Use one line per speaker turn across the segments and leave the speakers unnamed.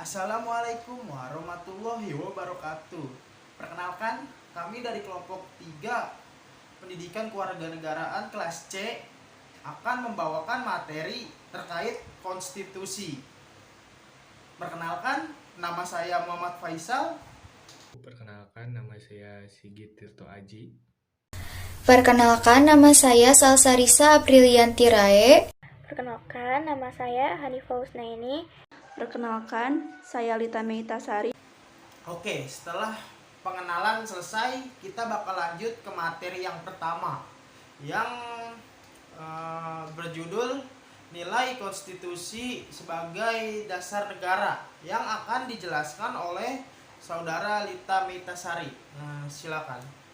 Assalamualaikum warahmatullahi wabarakatuh. Perkenalkan, kami dari kelompok 3 Pendidikan Kewarganegaraan kelas C akan membawakan materi terkait konstitusi. Perkenalkan, nama saya Muhammad Faisal.
Perkenalkan, nama saya Sigit Tirto Aji.
Perkenalkan, nama saya Salsarisa Aprilianti Rae.
Perkenalkan, nama saya Hanifah Husnaini.
Perkenalkan, saya Lita Meitasari.
Oke, setelah pengenalan selesai, kita bakal lanjut ke materi yang pertama yang berjudul Nilai Konstitusi sebagai Dasar Negara, yang akan dijelaskan oleh Saudara Lita Meitasari. Silakan.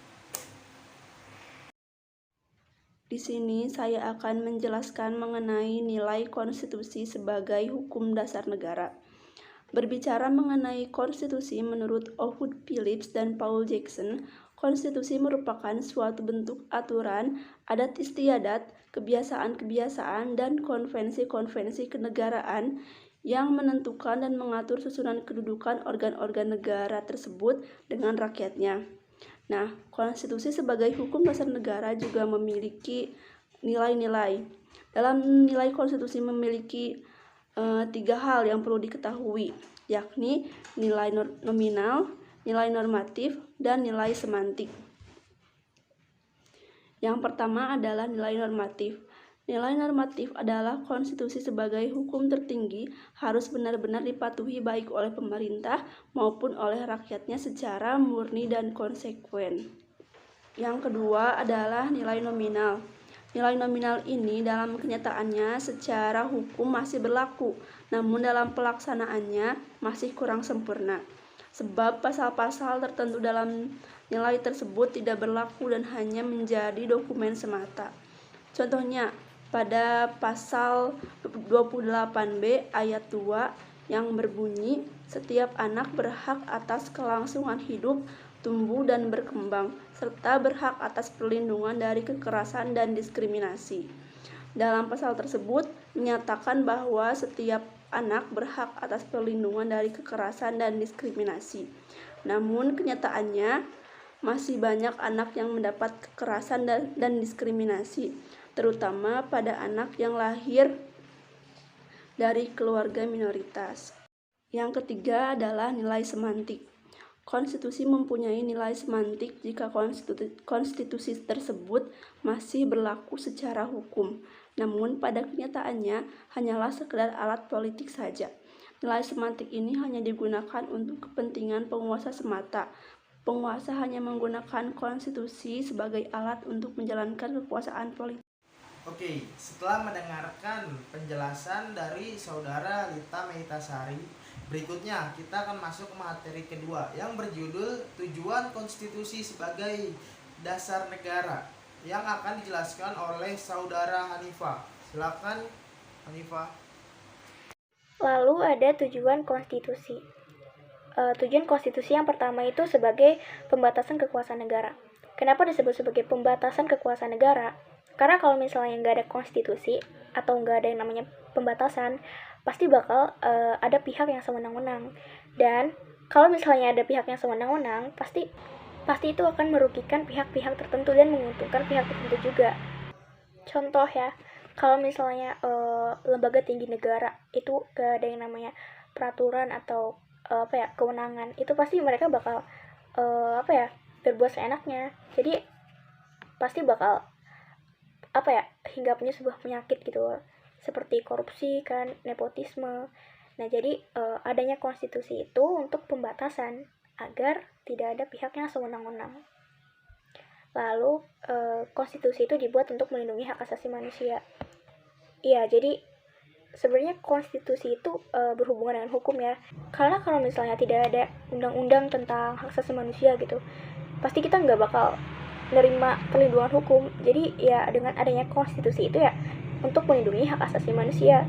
Di sini saya akan menjelaskan mengenai nilai konstitusi sebagai hukum dasar negara. Berbicara mengenai konstitusi menurut Ovid Phillips dan Paul Jackson, konstitusi merupakan suatu bentuk aturan, adat istiadat, kebiasaan-kebiasaan, dan konvensi-konvensi kenegaraan yang menentukan dan mengatur susunan kedudukan organ-organ negara tersebut dengan rakyatnya. Nah, konstitusi sebagai hukum dasar negara juga memiliki nilai-nilai. Dalam nilai konstitusi memiliki 3 hal yang perlu diketahui, yakni nilai nominal, nilai normatif, dan nilai semantik. Yang pertama adalah nilai normatif. Nilai normatif adalah konstitusi sebagai hukum tertinggi harus benar-benar dipatuhi baik oleh pemerintah maupun oleh rakyatnya secara murni dan konsekuen. Yang kedua adalah nilai nominal. Nilai nominal ini dalam kenyataannya secara hukum masih berlaku, namun dalam pelaksanaannya masih kurang sempurna. Sebab pasal-pasal tertentu dalam nilai tersebut tidak berlaku dan hanya menjadi dokumen semata. Contohnya, pada pasal 28B ayat 2 yang berbunyi, setiap anak berhak atas kelangsungan hidup, tumbuh dan berkembang, serta berhak atas perlindungan dari kekerasan dan diskriminasi. Dalam pasal tersebut menyatakan bahwa setiap anak berhak atas perlindungan dari kekerasan dan diskriminasi. Namun kenyataannya masih banyak anak yang mendapat kekerasan dan diskriminasi, terutama pada anak yang lahir dari keluarga minoritas. Yang ketiga adalah nilai semantik. Konstitusi mempunyai nilai semantik jika konstitusi tersebut masih berlaku secara hukum, namun pada kenyataannya hanyalah sekedar alat politik saja. Nilai semantik ini hanya digunakan untuk kepentingan penguasa semata. Penguasa hanya menggunakan konstitusi sebagai alat untuk menjalankan kekuasaan politik.
Oke, setelah mendengarkan penjelasan dari Saudara Lita Meitasari, berikutnya kita akan masuk ke materi kedua yang berjudul Tujuan Konstitusi sebagai Dasar Negara, yang akan dijelaskan oleh Saudara Hanifah. Silakan, Hanifah.
Lalu ada tujuan konstitusi. Tujuan konstitusi yang pertama itu sebagai pembatasan kekuasaan negara. Kenapa disebut sebagai pembatasan kekuasaan negara? Karena kalau misalnya nggak ada konstitusi atau nggak ada yang namanya pembatasan, pasti bakal ada pihak yang sewenang-wenang. Dan kalau misalnya ada pihak yang sewenang-wenang, pasti itu akan merugikan pihak-pihak tertentu dan menguntungkan pihak tertentu juga. Contoh ya, kalau misalnya lembaga tinggi negara itu nggak ada yang namanya peraturan atau kewenangan, itu pasti mereka bakal berbuat seenaknya. Jadi pasti bakal hinggapnya sebuah penyakit gitu, seperti korupsi kan, nepotisme. Nah, jadi adanya konstitusi itu untuk pembatasan agar tidak ada pihak yang sewenang-wenang. Lalu konstitusi itu dibuat untuk melindungi hak asasi manusia. Iya, jadi sebenarnya konstitusi itu berhubungan dengan hukum ya. Karena kalau misalnya tidak ada undang-undang tentang hak asasi manusia gitu, pasti kita nggak bakal menerima perlindungan hukum. Jadi ya dengan adanya konstitusi itu ya untuk melindungi hak asasi manusia.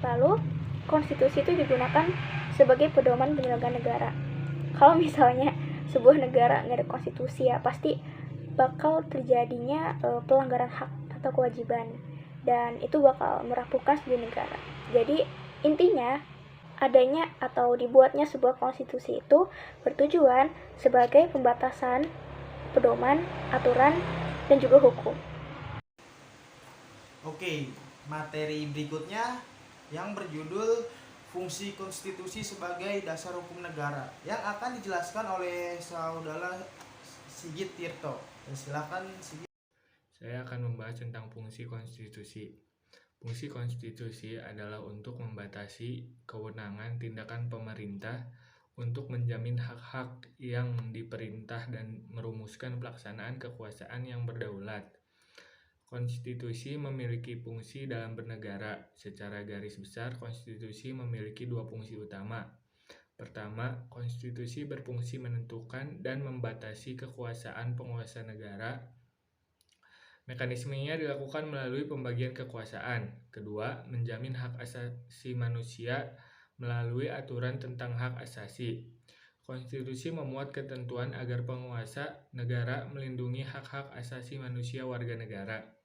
Lalu konstitusi itu digunakan sebagai pedoman penyelenggaraan negara. Kalau misalnya sebuah negara nggak ada konstitusi ya pasti bakal terjadinya pelanggaran hak atau kewajiban, dan itu bakal merapuhkan sebuah negara. Jadi intinya adanya atau dibuatnya sebuah konstitusi itu bertujuan sebagai pembatasan, pedoman, aturan, dan juga hukum.
Oke, materi berikutnya yang berjudul fungsi konstitusi sebagai dasar hukum negara yang akan dijelaskan oleh saudara Sigit Tirto. Silakan Sigit.
Saya akan membahas tentang fungsi konstitusi. Fungsi konstitusi adalah untuk membatasi kewenangan tindakan pemerintah untuk menjamin hak-hak yang diperintah dan merumuskan pelaksanaan kekuasaan yang berdaulat. Konstitusi memiliki fungsi dalam bernegara. Secara garis besar, konstitusi memiliki dua fungsi utama. Pertama, konstitusi berfungsi menentukan dan membatasi kekuasaan penguasa negara. Mekanismenya dilakukan melalui pembagian kekuasaan. Kedua, menjamin hak asasi manusia melalui aturan tentang hak asasi. Konstitusi memuat ketentuan agar penguasa negara melindungi hak-hak asasi manusia warga negara.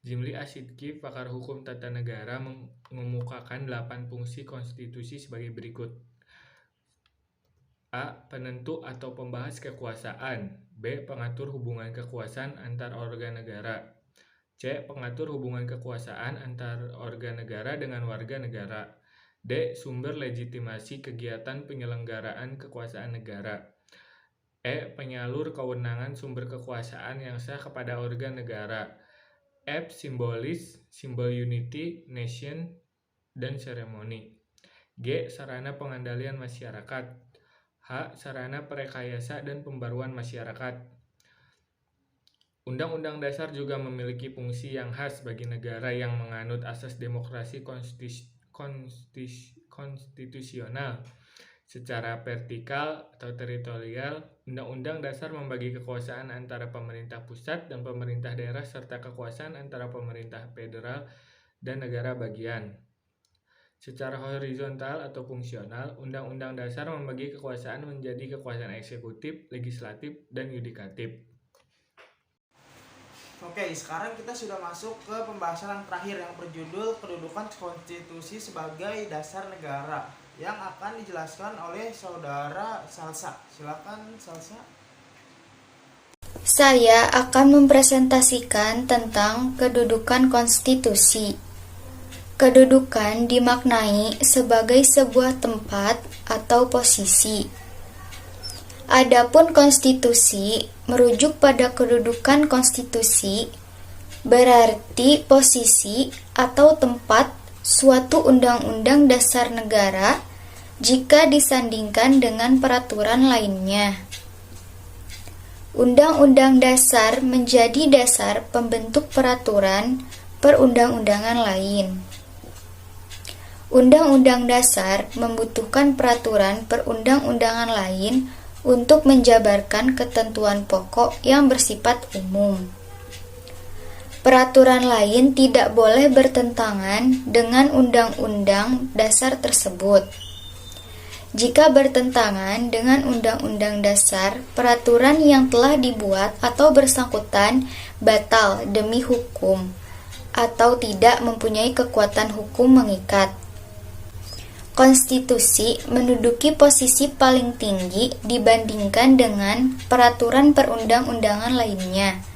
Jimli Asidki, pakar hukum tata negara, mengemukakan 8 fungsi konstitusi sebagai berikut. A. Penentu atau pembahas kekuasaan. B. Pengatur hubungan kekuasaan antar organ negara. C. Pengatur hubungan kekuasaan antar organ negara dengan warga negara. D. Sumber legitimasi kegiatan penyelenggaraan kekuasaan negara. E. Penyalur kewenangan sumber kekuasaan yang sah kepada organ negara. F. Simbolis, simbol unity, nation, dan seremoni. G. Sarana pengendalian masyarakat. H. Sarana perekayasa dan pembaruan masyarakat. Undang-undang dasar juga memiliki fungsi yang khas bagi negara yang menganut asas demokrasi konstitusional. Secara vertikal atau teritorial, Undang-undang dasar membagi kekuasaan antara pemerintah pusat dan pemerintah daerah serta kekuasaan antara pemerintah federal dan negara bagian. Secara horizontal atau fungsional, Undang-Undang Dasar membagi kekuasaan menjadi kekuasaan eksekutif, legislatif, dan yudikatif.
Oke, sekarang kita sudah masuk ke pembahasan yang terakhir yang berjudul kedudukan konstitusi sebagai dasar negara yang akan dijelaskan oleh saudara Salsa. Silakan Salsa.
Saya akan mempresentasikan tentang kedudukan konstitusi. Kedudukan dimaknai sebagai sebuah tempat atau posisi. Adapun konstitusi merujuk pada kedudukan konstitusi, berarti posisi atau tempat suatu undang-undang dasar negara jika disandingkan dengan peraturan lainnya. Undang-undang dasar menjadi dasar pembentuk peraturan perundang-undangan lain. Undang-undang dasar membutuhkan peraturan perundang-undangan lain untuk menjabarkan ketentuan pokok yang bersifat umum. Peraturan lain tidak boleh bertentangan dengan undang-undang dasar tersebut. Jika bertentangan dengan undang-undang dasar, peraturan yang telah dibuat atau bersangkutan batal demi hukum atau tidak mempunyai kekuatan hukum mengikat. Konstitusi menduduki posisi paling tinggi dibandingkan dengan peraturan perundang-undangan lainnya.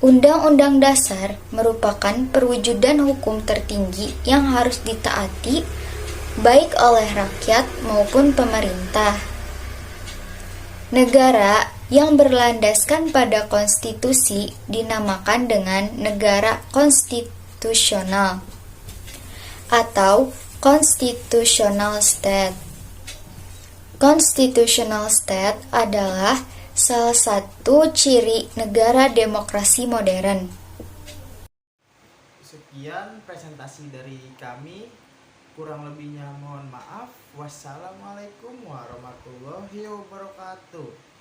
Undang-undang dasar merupakan perwujudan hukum tertinggi yang harus ditaati baik oleh rakyat maupun pemerintah. Negara yang berlandaskan pada konstitusi dinamakan dengan negara konstitusional atau constitutional state. Constitutional state adalah salah satu ciri negara demokrasi modern.
Sekian presentasi dari kami. Kurang lebihnya mohon maaf. Wassalamualaikum warahmatullahi wabarakatuh.